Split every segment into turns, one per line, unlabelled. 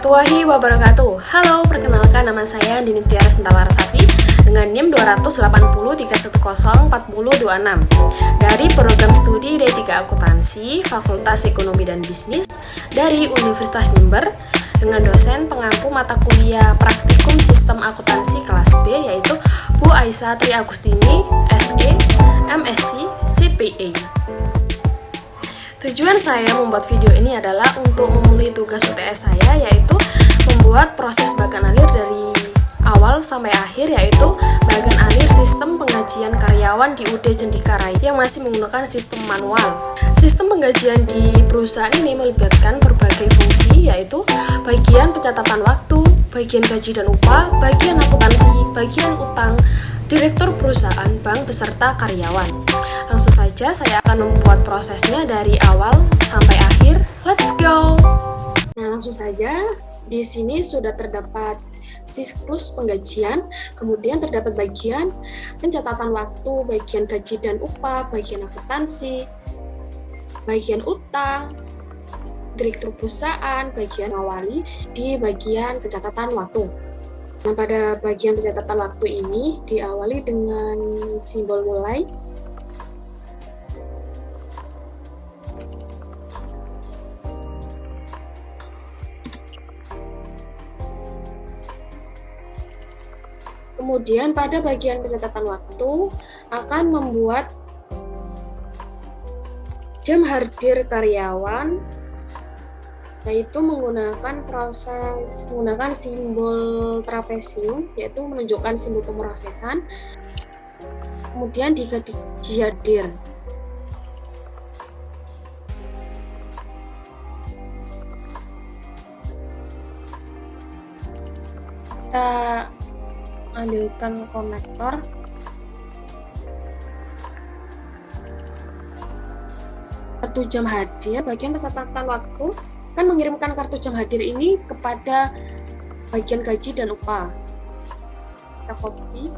warahmatullahi wabarakatuh. Halo, perkenalkan nama saya Andini Tiara Sentalarasati dengan NIM 28031104026 dari program studi D3 Akuntansi Fakultas Ekonomi dan Bisnis dari Universitas Jember dengan dosen pengampu mata kuliah Praktikum Sistem Akuntansi kelas B yaitu Bu Aisyah Tri Agustini, SE, MSc, CPA. Tujuan saya membuat video ini adalah untuk memulai tugas UTS saya, yaitu membuat proses bagan alir dari awal sampai akhir, yaitu bagan alir sistem penggajian karyawan di UD Cendika Raya yang masih menggunakan sistem manual. Sistem penggajian di perusahaan ini melibatkan berbagai fungsi, yaitu bagian pencatatan waktu, bagian gaji dan upah, bagian akuntansi, bagian utang, direktur perusahaan, bank, beserta karyawan. Langsung saja saya akan membuat prosesnya dari awal sampai akhir. Let's go! Nah, langsung saja di sini sudah terdapat siklus penggajian, kemudian terdapat bagian pencatatan waktu, bagian gaji dan upah, bagian akuntansi, bagian utang, direktur perusahaan, bagian awali di bagian pencatatan waktu. Nah, pada bagian pencatatan waktu ini diawali dengan simbol mulai. Kemudian pada bagian pencatatan waktu akan membuat jam hadir karyawan, yaitu menggunakan simbol trapesium, yaitu menunjukkan simbol pemrosesan, kemudian digaji hadir. Kita ambilkan konektor, kartu jam hadir. Bagian pencatatan waktu kan mengirimkan kartu jam hadir ini kepada bagian gaji dan upah.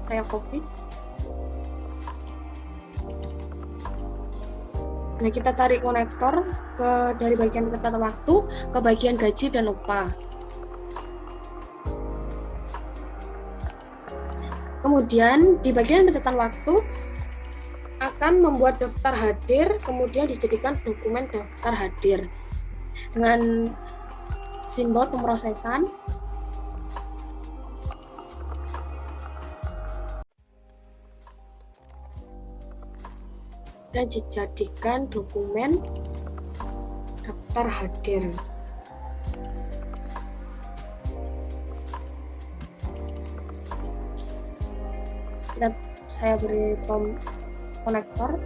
Saya copy. Nah, kita tarik konektor dari bagian pencatatan waktu ke bagian gaji dan upah. Kemudian di bagian pencatatan waktu akan membuat daftar hadir, kemudian dijadikan dokumen daftar hadir dengan simbol pemrosesan. Dan dijadikan dokumen daftar hadir. Dan saya beri konektor.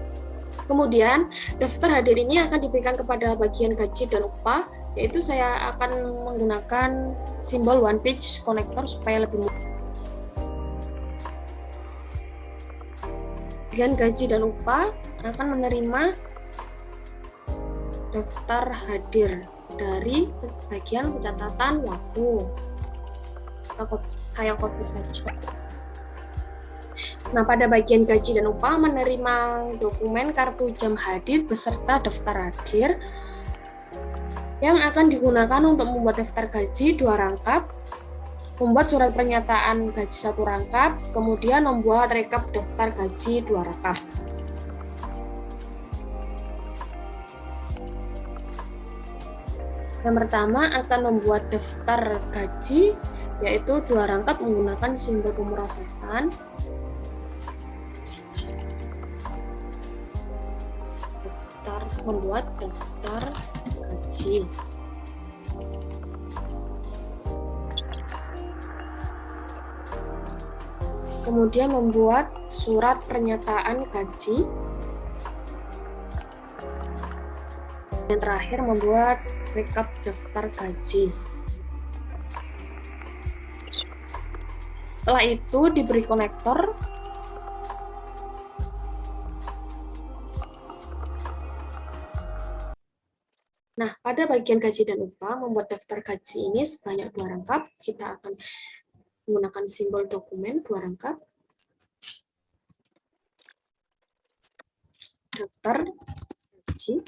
Kemudian daftar hadir ini akan diberikan kepada bagian gaji dan upah, yaitu saya akan menggunakan simbol one page konektor supaya lebih mudah. Bagian gaji dan upah akan menerima daftar hadir dari bagian pencatatan waktu. Saya copy saja. Nah, pada bagian gaji dan upah menerima dokumen kartu jam hadir beserta daftar hadir yang akan digunakan untuk membuat daftar gaji 2 rangkap, membuat surat pernyataan gaji 1 rangkap, kemudian membuat rekap daftar gaji 2 rangkap. Yang pertama akan membuat daftar gaji, yaitu 2 rangkap menggunakan simbol pemrosesan. Membuat daftar gaji. Kemudian membuat surat pernyataan gaji. Dan terakhir membuat rekap daftar gaji. Setelah itu diberi konektor. Nah, pada bagian gaji dan upah, membuat daftar gaji ini sebanyak 2 rangkap. Kita akan menggunakan simbol dokumen 2 rangkap. Daftar gaji.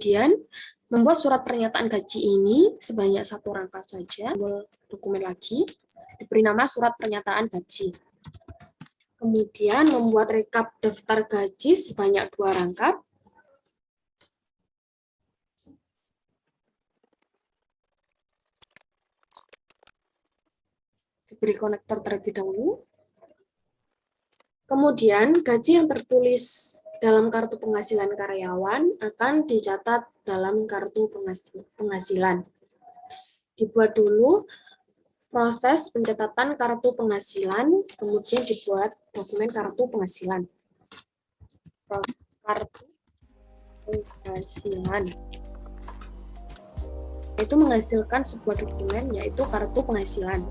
Kemudian, membuat surat pernyataan gaji ini sebanyak 1 rangkap saja. Dokumen lagi, diberi nama surat pernyataan gaji. Kemudian, membuat rekap daftar gaji sebanyak 2 rangkap. Diberi konektor terlebih dahulu. Kemudian, gaji yang tertulis dalam kartu penghasilan karyawan akan dicatat dalam kartu penghasilan. Dibuat dulu proses pencatatan kartu penghasilan, kemudian dibuat dokumen kartu penghasilan. Kartu penghasilan itu menghasilkan sebuah dokumen, yaitu kartu penghasilan.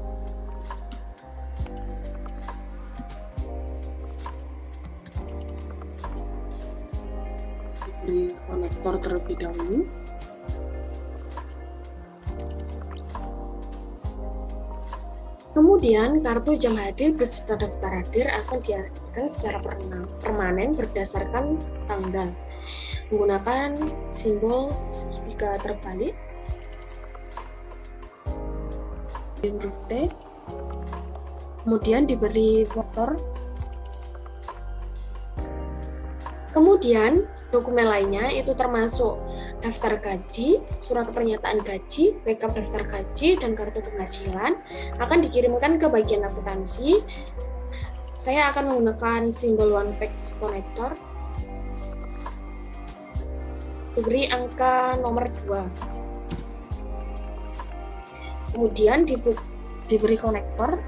Di konektor terlebih dahulu. Kemudian, kartu jam hadir beserta daftar hadir akan diarsipkan secara permanen berdasarkan tanggal, menggunakan simbol segitiga terbalik, huruf T, kemudian diberi vektor. Kemudian, dokumen lainnya itu termasuk daftar gaji, surat pernyataan gaji, rekap daftar gaji, dan kartu penghasilan akan dikirimkan ke bagian akuntansi. Saya akan menggunakan simbol one page connector. Diberi angka nomor 2. Kemudian diberi konektor.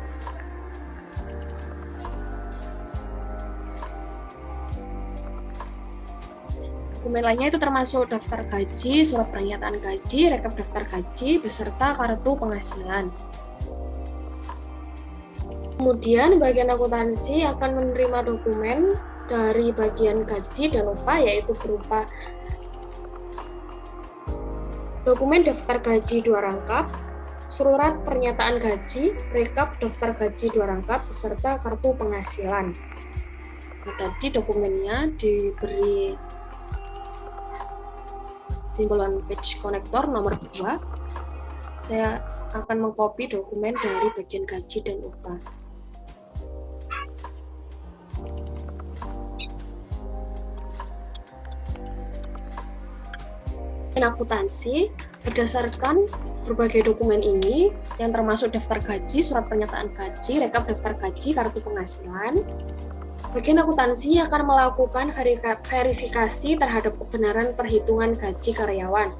Dokumen lainnya itu termasuk daftar gaji, surat pernyataan gaji, rekap daftar gaji, beserta kartu penghasilan. Kemudian bagian akuntansi akan menerima dokumen dari bagian gaji dan upah, yaitu berupa dokumen daftar gaji 2 rangkap, surat pernyataan gaji, rekap daftar gaji 2 rangkap, beserta kartu penghasilan. Nah, tadi dokumennya diberi simbol one page connector nomor 2. Saya akan mengcopy dokumen dari bagian gaji dan upah. Akuntansi berdasarkan berbagai dokumen ini yang termasuk daftar gaji, surat pernyataan gaji, rekap daftar gaji, kartu penghasilan. Bagian akuntansi akan melakukan verifikasi terhadap kebenaran perhitungan gaji karyawan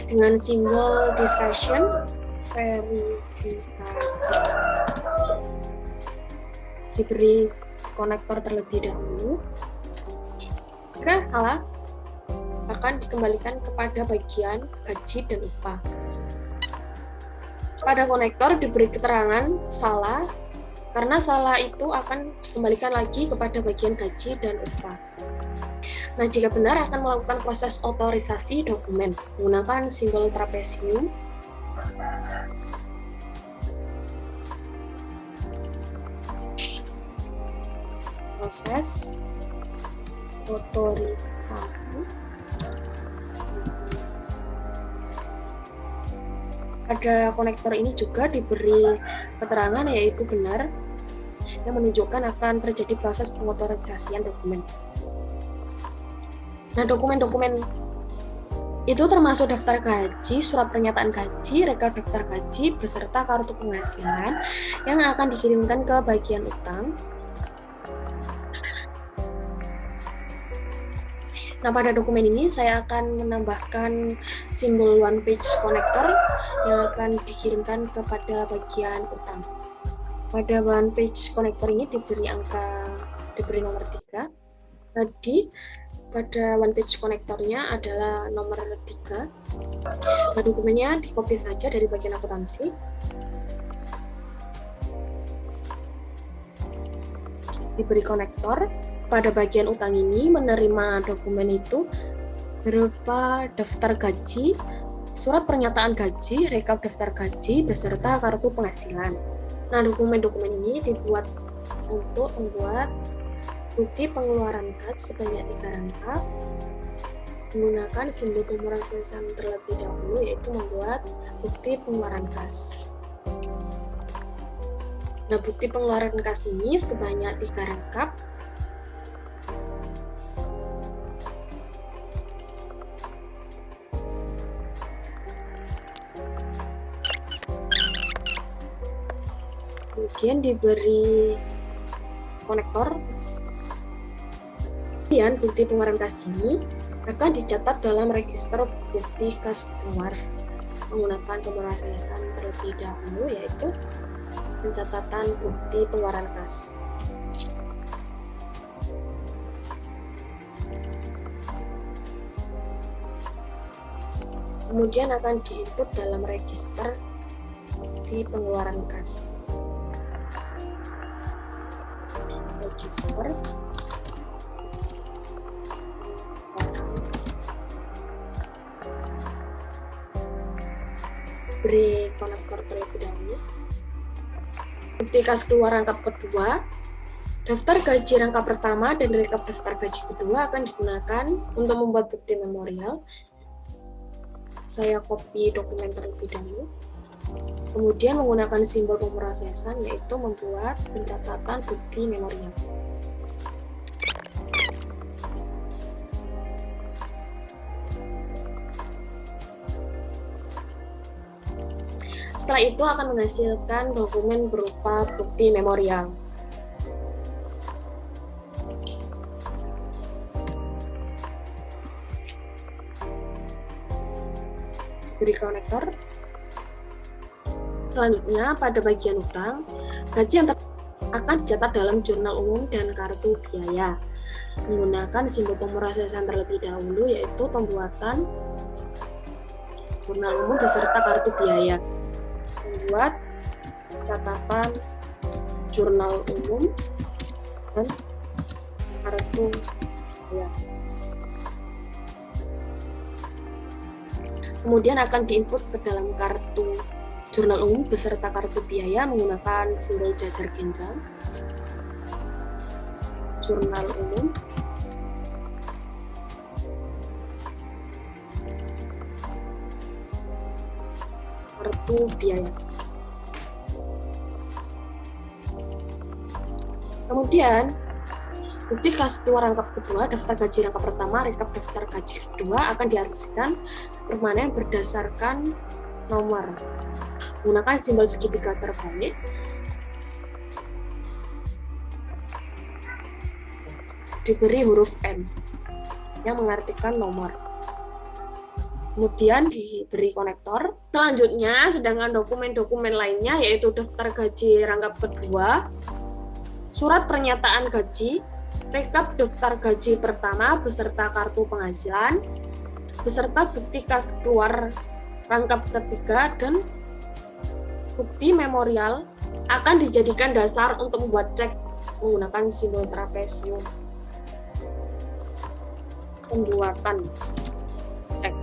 dengan simbol discussion verifikasi. Diberi konektor terlebih dahulu. Jika salah, akan dikembalikan kepada bagian gaji dan upah. Pada konektor diberi keterangan salah, karena salah itu akan kembalikan lagi kepada bagian gaji dan upah. Nah, jika benar akan melakukan proses otorisasi dokumen menggunakan simbol trapesium. Proses otorisasi. Pada konektor ini juga diberi keterangan yaitu benar, yang menunjukkan akan terjadi proses pengotorisasian dokumen. Nah, dokumen-dokumen itu termasuk daftar gaji, surat pernyataan gaji, rekap daftar gaji, beserta kartu penghasilan yang akan dikirimkan ke bagian utang. Nah, pada dokumen ini saya akan menambahkan simbol one page connector yang akan dikirimkan kepada bagian utang. Pada one page connector ini diberi nomor 3. Tadi pada one page connectornya adalah nomor 3. Nah, dokumennya di-copy saja dari bagian akuntansi. Diberi konektor. Pada bagian utang ini menerima dokumen itu berupa daftar gaji, surat pernyataan gaji, rekap daftar gaji, beserta kartu penghasilan. Nah, dokumen-dokumen ini dibuat untuk membuat bukti pengeluaran kas sebanyak 3 rangkap, menggunakan simbol pemrosesan terlebih dahulu, yaitu membuat bukti pengeluaran kas. Nah, bukti pengeluaran kas ini sebanyak 3 rangkap. Kemudian diberi konektor. Kemudian bukti pengeluaran kas ini akan dicatat dalam register bukti kas keluar menggunakan pemrosesan terlebih dahulu, yaitu pencatatan bukti pengeluaran kas. Kemudian akan diinput dalam register bukti pengeluaran kas. Register beri konektor terlebih dahulu. Bukti kas keluar rangkap kedua, daftar gaji rangkap pertama dan rekap daftar gaji kedua akan digunakan untuk membuat bukti memorial. Saya copy dokumen terlebih dahulu. Kemudian menggunakan simbol pemrosesan, yaitu membuat pencatatan bukti memorial. Setelah itu akan menghasilkan dokumen berupa bukti memorial. Beri konektor. Selanjutnya, pada bagian utang, gaji yang akan dicatat dalam jurnal umum dan kartu biaya. Menggunakan simbol pemrosesan terlebih dahulu, yaitu pembuatan jurnal umum beserta kartu biaya. Membuat catatan jurnal umum dan kartu biaya. Kemudian akan diinput ke dalam kartu jurnal umum beserta kartu biaya menggunakan simbol jajar genjang. Jurnal umum kartu biaya. Kemudian bukti kas keluar rangkap kedua, daftar gaji rangkap pertama, rekap daftar gaji kedua akan diarsipkan permanen berdasarkan nomor. Menggunakan simbol segitiga terbalik. Diberi huruf N yang mengartikan nomor. Kemudian diberi konektor. Selanjutnya, sedangkan dokumen-dokumen lainnya yaitu daftar gaji rangkap kedua, surat pernyataan gaji, rekap daftar gaji pertama beserta kartu penghasilan, beserta bukti kas keluar rangkap ketiga dan bukti memorial akan dijadikan dasar untuk membuat cek menggunakan simbol trapesium. Pembuatan cek.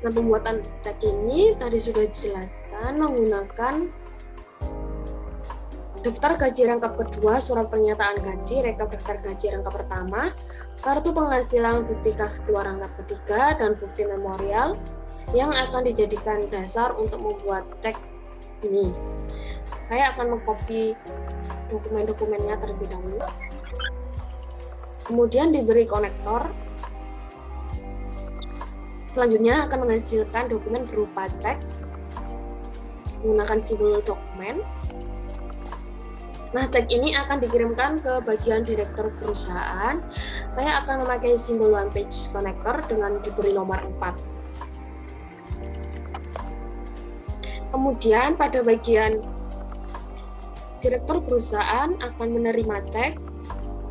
Nah, pembuatan cek ini tadi sudah dijelaskan menggunakan daftar gaji rangkap kedua, surat pernyataan gaji, rekap daftar gaji rangkap pertama, kartu penghasilan, bukti kas keluar rangkap ketiga, dan bukti memorial yang akan dijadikan dasar untuk membuat cek ini. Saya akan mengcopy dokumen-dokumennya terlebih dahulu. Kemudian diberi konektor. Selanjutnya akan menghasilkan dokumen berupa cek menggunakan simbol dokumen. Nah, cek ini akan dikirimkan ke bagian direktur perusahaan. Saya akan memakai simbol one page connector dengan diberi nomor 4. Kemudian pada bagian direktur perusahaan akan menerima cek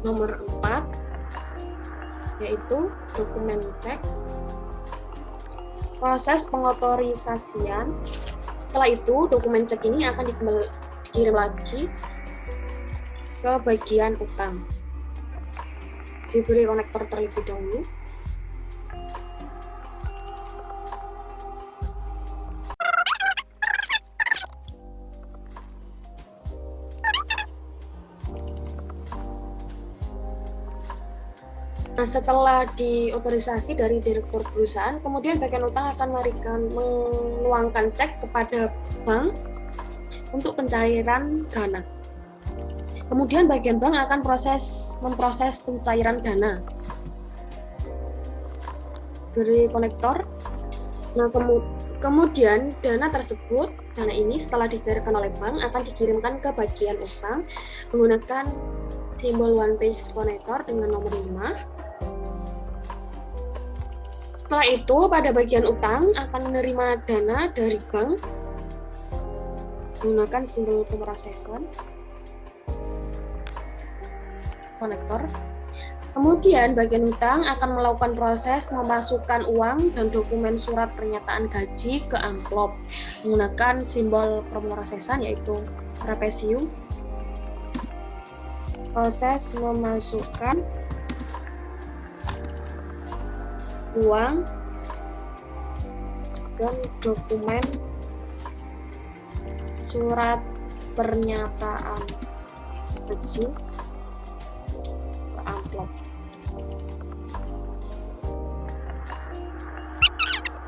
nomor 4, yaitu dokumen cek, proses pengotorisasian. Setelah itu, dokumen cek ini akan dikirim lagi ke bagian utang. Diberi konektor terlebih dahulu. Nah, setelah diotorisasi dari direktur perusahaan, kemudian bagian utang akan menuangkan cek kepada bank untuk pencairan dana. Kemudian bagian bank akan memproses pencairan dana dari konektor. Nah, kemudian dana ini setelah dicairkan oleh bank akan dikirimkan ke bagian utang menggunakan simbol one page connector dengan nomor 5. Setelah itu, pada bagian utang akan menerima dana dari bank menggunakan simbol pemrosesan konektor. Kemudian bagian utang akan melakukan proses memasukkan uang dan dokumen surat pernyataan gaji ke amplop menggunakan simbol pemrosesan yaitu trapesium. Proses memasukkan uang dan dokumen surat pernyataan gaji ke amplop.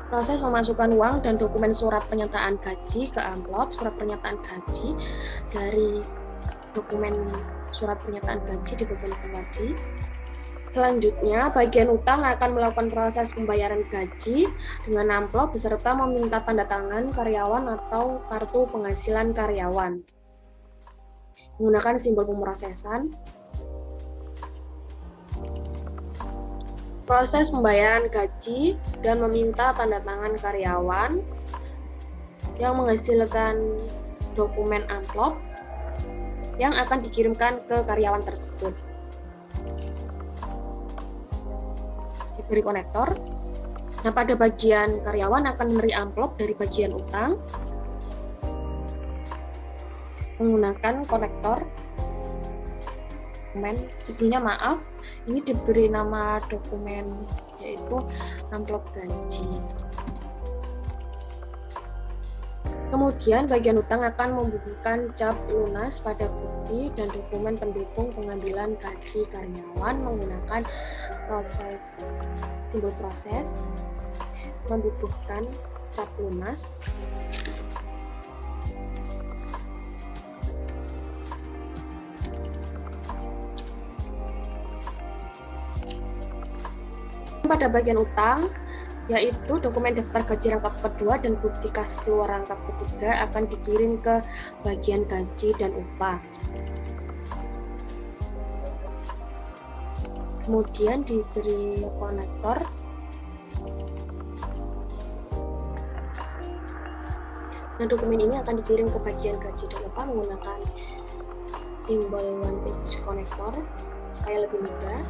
Proses memasukkan uang dan dokumen surat pernyataan gaji ke amplop, surat pernyataan gaji dari dokumen surat pernyataan gaji di bagian utang tadi. Selanjutnya, bagian utang akan melakukan proses pembayaran gaji dengan amplop beserta meminta tanda tangan karyawan atau kartu penghasilan karyawan menggunakan simbol pemrosesan. Proses pembayaran gaji dan meminta tanda tangan karyawan yang menghasilkan dokumen amplop yang akan dikirimkan ke karyawan tersebut. Diberi konektor. Nah, pada bagian karyawan akan memberi amplop dari bagian utang menggunakan konektor. Sebelumnya maaf, ini diberi nama dokumen yaitu amplop gaji. Kemudian bagian utang akan membubuhkan cap lunas pada bukti dan dokumen pendukung pengambilan gaji karyawan menggunakan simbol proses membubuhkan cap lunas. Pada bagian utang, yaitu dokumen daftar gaji rangkap kedua dan bukti kas keluar rangkap ketiga akan dikirim ke bagian gaji dan upah. Kemudian diberi konektor. Nah, dokumen ini akan dikirim ke bagian gaji dan upah menggunakan simbol one page konektor supaya lebih mudah.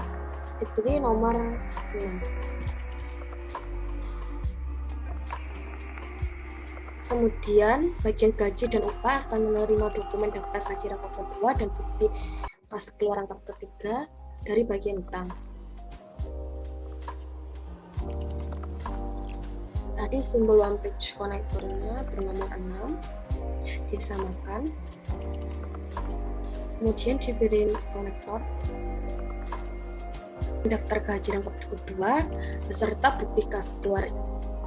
Diberi nomor 6. Kemudian bagian gaji dan upah akan menerima dokumen daftar gaji rangkap kedua dan bukti kas keluar rangkap ketiga dari bagian utang. Tadi simbol one page konektornya bernomor 6 disamakan. Kemudian diberi konektor daftar gaji rangkap kedua beserta bukti kas keluar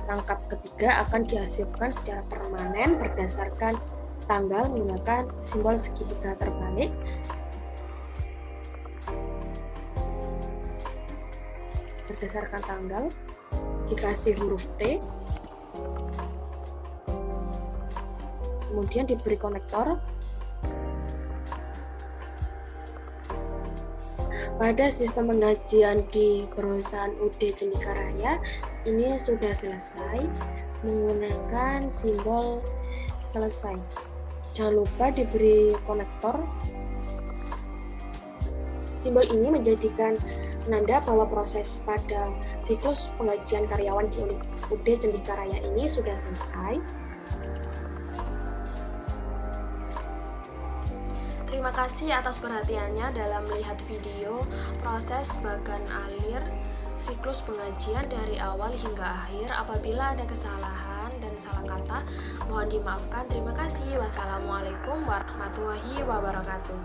rangkap ketiga akan dihasilkan secara permanen berdasarkan tanggal menggunakan simbol segitiga terbalik. Berdasarkan tanggal dikasih huruf T. Kemudian diberi konektor. Pada sistem penggajian di perusahaan UD Cendika Raya ini sudah selesai menggunakan simbol selesai. Jangan lupa diberi konektor. Simbol ini menjadikan penanda bahwa proses pada siklus penggajian karyawan di UD Cendika Raya ini sudah selesai. Terima kasih atas perhatiannya dalam melihat video proses bagan alir siklus penggajian dari awal hingga akhir. Apabila ada kesalahan dan salah kata, mohon dimaafkan. Terima kasih. Wassalamualaikum warahmatullahi wabarakatuh.